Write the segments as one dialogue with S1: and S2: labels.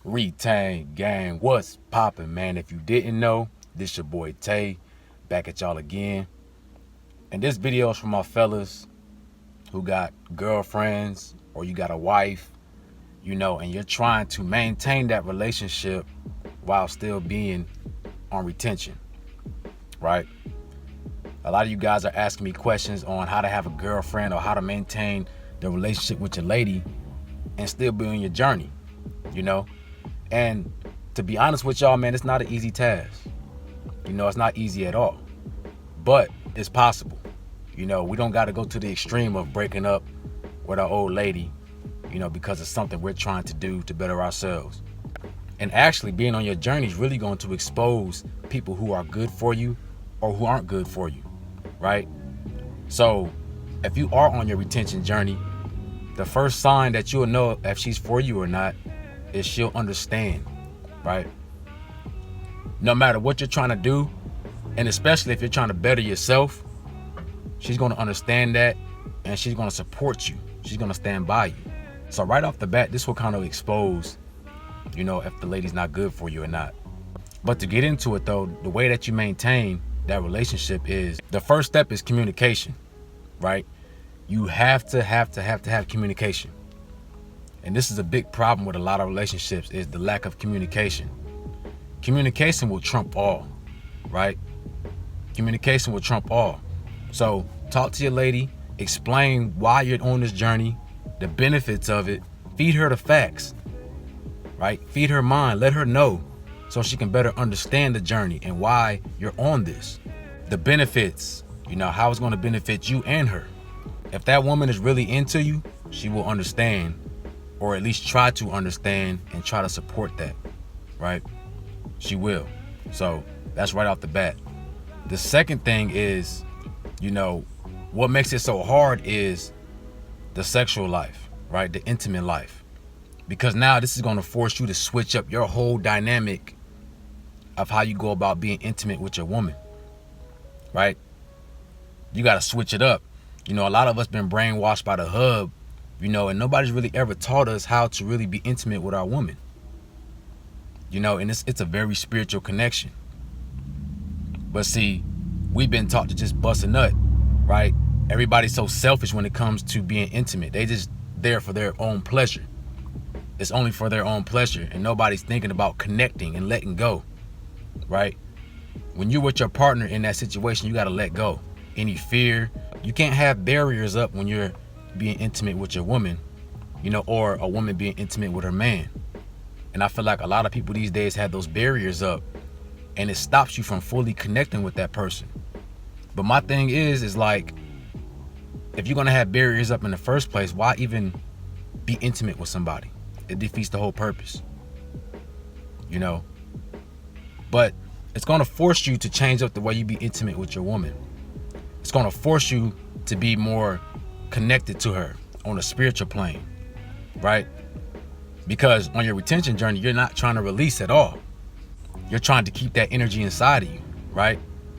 S1: Retain gang, what's poppin', man? If you didn't know, this your boy Tay, back at y'all again. And this video is for my fellas who got girlfriends or you got a wife, and you're trying to maintain that relationship while still being on retention, right? A lot of you guys are asking me questions on how to have a girlfriend or how to maintain the relationship with your lady and still be on your journey, And to be honest with y'all, man, it's not an easy task. It's not easy at all, but it's possible. We don't got to go to the extreme of breaking up with our old lady, because it's something we're trying to do to better ourselves. And actually being on your journey is really going to expose people who are good for you or who aren't good for you, right? So if you are on your retention journey, the first sign that you'll know if she's for you or not is she'll understand, right? No matter what you're trying to do, and especially if you're trying to better yourself, she's going to understand that and she's going to support you. She's going to stand by you. So right off the bat, this will kind of expose, if the lady's not good for you or not. But to get into it though, the way that you maintain that relationship is, the first step is communication, right? You have to have communication. And this is a big problem with a lot of relationships, is the lack of communication. Communication will trump all, right? Communication will trump all. So talk to your lady, explain why you're on this journey, the benefits of it, feed her the facts, right? Feed her mind, let her know so she can better understand the journey and why you're on this. The benefits, how it's going to benefit you and her. If that woman is really into you, she will understand, or at least try to understand and try to support that, right? She will. So that's right off the bat. The second thing is, what makes it so hard is the sexual life, right? The intimate life. Because now this is going to force you to switch up your whole dynamic of how you go about being intimate with your woman, right? You got to switch it up. A lot of us been brainwashed by the hub, and nobody's really ever taught us how to really be intimate with our woman. And it's a very spiritual connection. But see, we've been taught to just bust a nut, right? Everybody's so selfish when it comes to being intimate. They just there for their own pleasure. It's only for their own pleasure, and nobody's thinking about connecting and letting go, right? When you're with your partner in that situation, you got to let go. Any fear, you can't have barriers up when you're being intimate with your woman, or a woman being intimate with her man. And I feel like a lot of people these days have those barriers up, and it stops you from fully connecting with that person. But my thing is like, if you're going to have barriers up in the first place, why even be intimate with somebody? It defeats the whole purpose, But it's going to force you to change up the way you be intimate with your woman. It's going to force you to be more connected to her on a spiritual plane, right? Because on your retention journey, you're not trying to release at all. You're trying to keep that energy inside of you, right?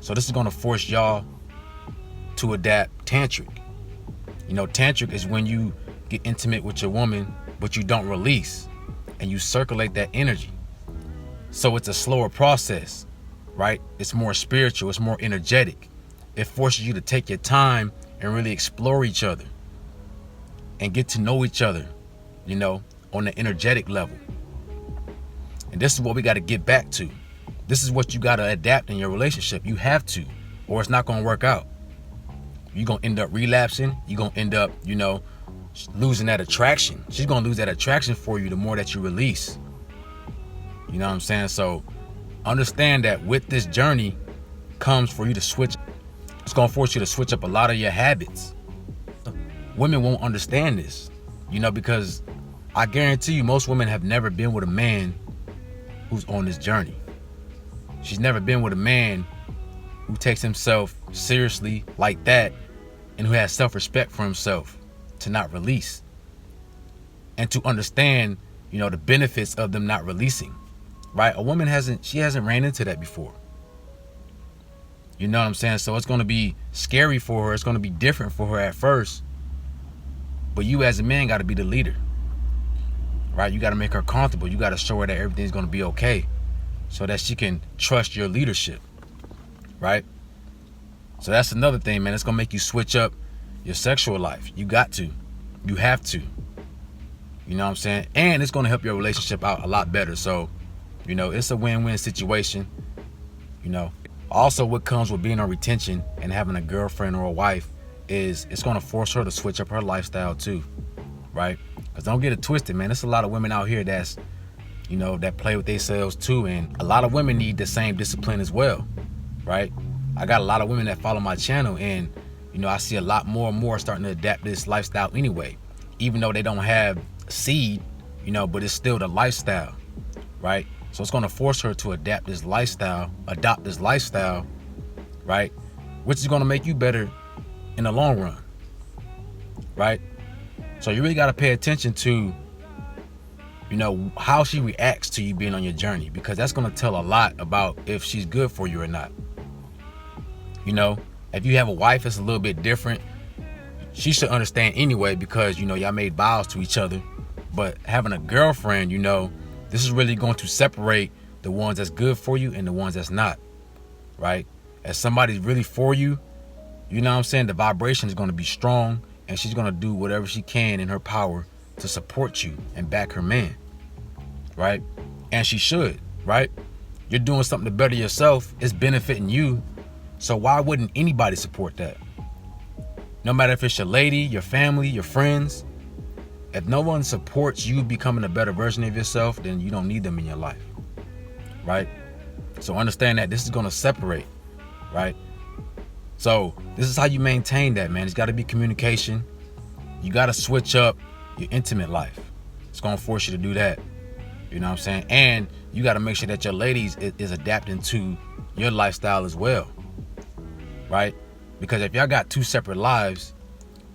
S1: So this is going to force y'all to adapt tantric. Tantric is when you get intimate with your woman, but you don't release, and you circulate that energy. So it's a slower process, right? It's more spiritual, it's more energetic. It forces you to take your time and really explore each other and get to know each other, on the energetic level. And this is what we got to get back to. This is what you got to adapt in your relationship. You have to, or it's not going to work out. You're going to end up relapsing. You're going to end up, losing that attraction. She's going to lose that attraction for you the more that you release. You know what I'm saying? So understand that with this journey comes for you to switch. It's going to force you to switch up a lot of your habits. Women won't understand this, because I guarantee you most women have never been with a man who's on this journey. She's never been with a man who takes himself seriously like that and who has self-respect for himself to not release and to understand, the benefits of them not releasing, right? A woman hasn't ran into that before. You know what I'm saying? So it's going to be scary for her. It's going to be different for her at first. But you as a man got to be the leader, right? You got to make her comfortable. You got to show her that everything's going to be okay so that she can trust your leadership, right? So that's another thing, man. It's going to make you switch up your sexual life. You got to. You have to. You know what I'm saying? And it's going to help your relationship out a lot better. So, you know, it's a win-win situation. You know, also what comes with being on retention and having a girlfriend or a wife is it's going to force her to switch up her lifestyle too, right? Because don't get it twisted, man. There's a lot of women out here that's, you know, that play with themselves too. And a lot of women need the same discipline as well, right? I got a lot of women that follow my channel, and, you know, I see a lot more and more starting to adapt this lifestyle anyway, even though they don't have seed, you know, but it's still the lifestyle, right? So it's going to force her to adopt this lifestyle, right? Which is going to make you better in the long run, right? So you really got to pay attention to, you know, how she reacts to you being on your journey, because that's going to tell a lot about if she's good for you or not. You know, if you have a wife that's a little bit different, she should understand anyway, because, you know, y'all made vows to each other. But having a girlfriend, you know, this is really going to separate the ones that's good for you and the ones that's not, right? As somebody's really for you, you know what I'm saying, the vibration is going to be strong, and she's going to do whatever she can in her power to support you and back her man, right? And she should, right? You're doing something to better yourself. It's benefiting you. So why wouldn't anybody support that? No matter if it's your lady, your family, your friends. If no one supports you becoming a better version of yourself, then you don't need them in your life, right? So understand that this is going to separate, right? So this is how you maintain that, man. It's got to be communication. You got to switch up your intimate life. It's going to force you to do that. You know what I'm saying? And you got to make sure that your ladies is adapting to your lifestyle as well, right? Because if y'all got two separate lives,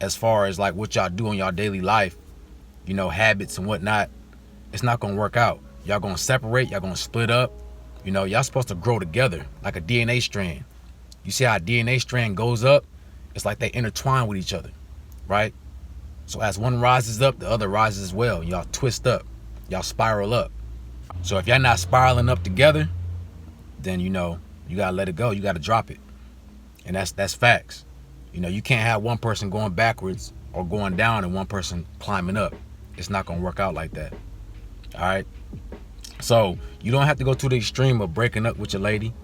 S1: as far as like what y'all do in y'all daily life, you know, habits and whatnot, it's not going to work out. Y'all going to separate. Y'all going to split up. You know, y'all supposed to grow together like a DNA strand. You see how a DNA strand goes up? It's like they intertwine with each other, right? So as one rises up, the other rises as well. Y'all twist up. Y'all spiral up. So if y'all not spiraling up together, then, you know, you got to let it go. You got to drop it. And that's facts. You know, you can't have one person going backwards or going down and one person climbing up. It's not going to work out like that. All right? So you don't have to go to the extreme of breaking up with your lady,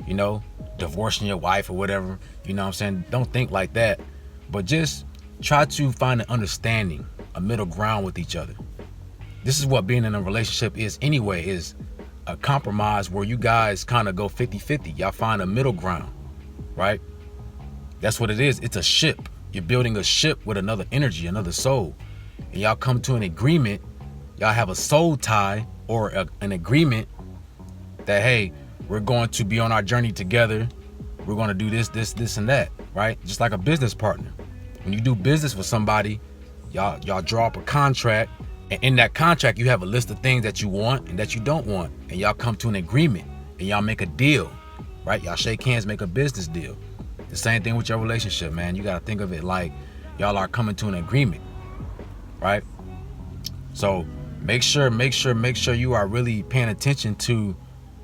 S1: you know, divorcing your wife or whatever. You know what I'm saying? Don't think like that. But just try to find an understanding, a middle ground with each other. This is what being in a relationship is anyway, is a compromise where you guys kind of go 50-50. Y'all find a middle ground, right? That's what it is. It's a ship. You're building a ship with another energy, another soul. And y'all come to an agreement. Y'all have a soul tie or an agreement that, hey, we're going to be on our journey together. We're going to do this, and that, right? Just like a business partner. When you do business with somebody, y'all draw up a contract. And in that contract, you have a list of things that you want and that you don't want. And y'all come to an agreement and y'all make a deal, right? Y'all shake hands, make a business deal. The same thing with your relationship, man. You got to think of it like y'all are coming to an agreement, right? So make sure you are really paying attention to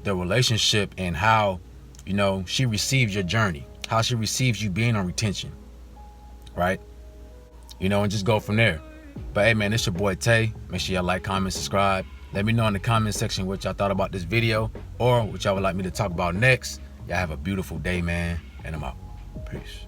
S1: the relationship and how, you know, she receives your journey, how she receives you being on retention, right? You know, and just go from there. But hey, man, it's your boy Tay. Make sure y'all like, comment, subscribe. Let me know in the comment section what y'all thought about this video or what y'all would like me to talk about next. Y'all have a beautiful day, man, and I'm out. Peace.